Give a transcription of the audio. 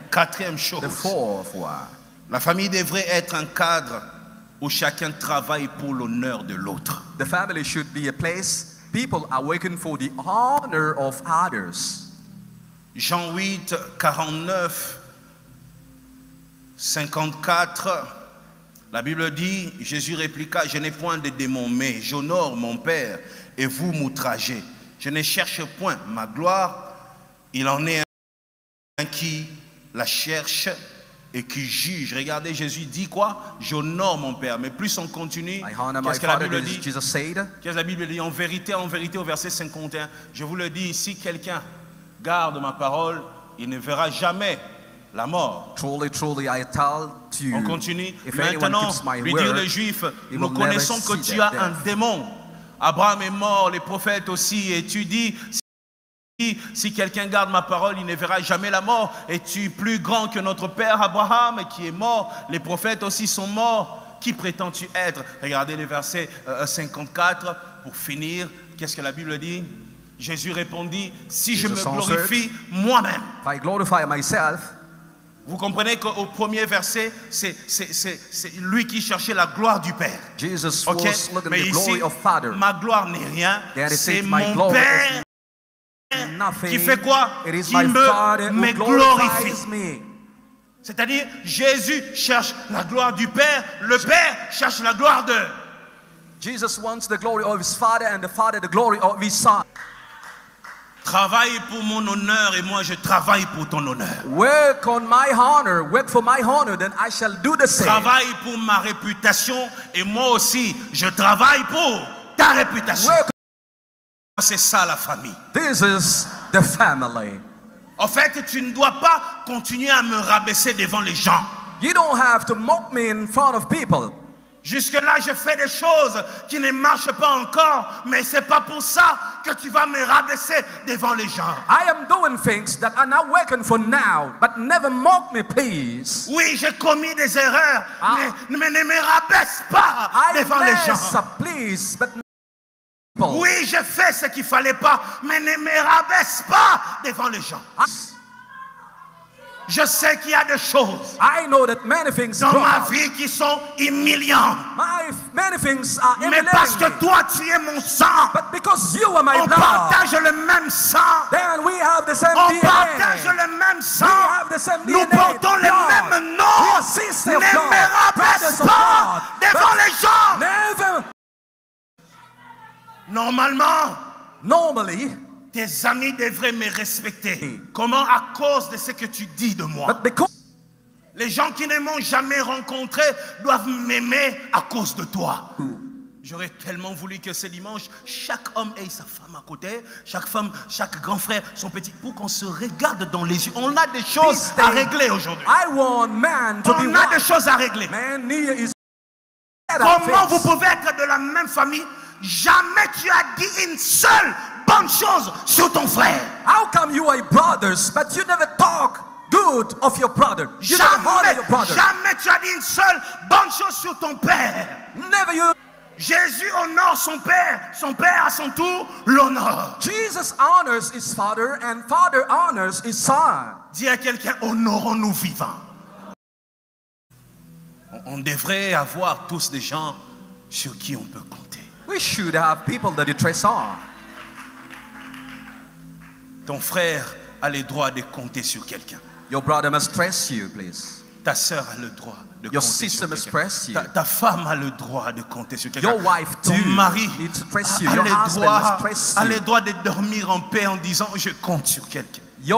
Quatrième chose, la famille devrait être un cadre où chacun travaille pour l'honneur de l'autre. The family should be a place people are working for the honor of others. Jean 8, 49, 54, la Bible dit, Jésus répliqua, je n'ai point de démons, mais j'honore mon Père et vous m'outragez. Je ne cherche point ma gloire, il en est un qui la cherche et qui juge. Regardez, Jésus dit quoi? J'honore mon Père. Mais plus on continue, qu'est-ce que la Bible dit? Qu'est-ce que la Bible dit? En vérité, au verset 51, je vous le dis, si quelqu'un garde ma parole, il ne verra jamais la mort. Truly, truly, I tell to you, on continue. if Maintenant, lui dire les Juifs, nous connaissons que tu as un démon. Abraham est mort, les prophètes aussi, et tu dis, si quelqu'un garde ma parole, il ne verra jamais la mort. Es-tu plus grand que notre père Abraham qui est mort? Les prophètes aussi sont morts. Qui prétends-tu être? Regardez le verset 54 pour finir. Qu'est-ce que la Bible dit? Jésus répondit, si je me glorifie moi-même. I glorify myself. Vous comprenez qu'au premier verset, c'est lui qui cherchait la gloire du Père. Jesus okay? was looking Mais the ici, glory of Father. Ma gloire n'est rien, c'est my mon Père qui fait quoi? Qui me glorifie. C'est-à-dire, Jésus cherche la gloire du Père, le Père cherche la gloire de... Jesus wants the glory of his Father and the Father the glory of his Son. Travaille pour mon honneur et moi je travaille pour ton honneur. Work on my honor, work for my honor, then I shall do the same. Travaille pour ma réputation et moi aussi je travaille pour ta réputation. C'est ça la famille. This is the family. En fait, tu ne dois pas continuer à me rabaisser devant les gens. You don't have to mock me in front of people. Jusque-là, je fais des choses qui ne marchent pas encore, mais c'est pas pour ça que tu vas me rabaisser devant les gens. I am doing things that are not working for now, but never mock me, please. Oui, j'ai commis des erreurs, mais ne me rabaisse pas devant les gens. Please, but oui, j'ai fait ce qu'il fallait pas, mais ne me rabaisse pas devant les gens. Je sais qu'il y a des choses I know that many things dans ma vie qui sont humiliantes. Many things are mais parce que toi tu es mon sang, but because you are my on blood, partage le même sang. Then we have the same on DNA. Partage le même sang. We have the same Nous DNA. portons les mêmes noms. Ne me rabaisse pas devant les gens. Never. Normally, tes amis devraient me respecter. Comment? À cause de ce que tu dis de moi. Les gens qui ne m'ont jamais rencontré doivent m'aimer à cause de toi. J'aurais tellement voulu que ce dimanche, chaque homme ait sa femme à côté, chaque femme, chaque grand frère, son petit, pour qu'on se regarde dans les yeux. On a des choses à régler aujourd'hui. On a des choses à régler. Comment vous pouvez être de la même famille? Jamais tu as dit une seule bonne chose sur ton frère. How come you are brothers, but you never talk good of your brother? You jamais tu as dit une seule bonne chose sur ton père. Never you. Jésus honore son père à son tour l'honore. Jesus honors his father and father honors his son. Dis à quelqu'un, honorons-nous vivants. On devrait avoir tous des gens sur qui on peut compter. We should have people that you trace on. Ton frère a le droit de compter sur quelqu'un. Your brother must trust you, please. Ta sœur a le droit de Your compter sister sur must quelqu'un. trust you. Ta femme a le droit de compter sur quelqu'un. Your wife Ton too mari needs to trust you. a Your husband must trust le you. droit de dormir en paix en disant je compte sur quelqu'un.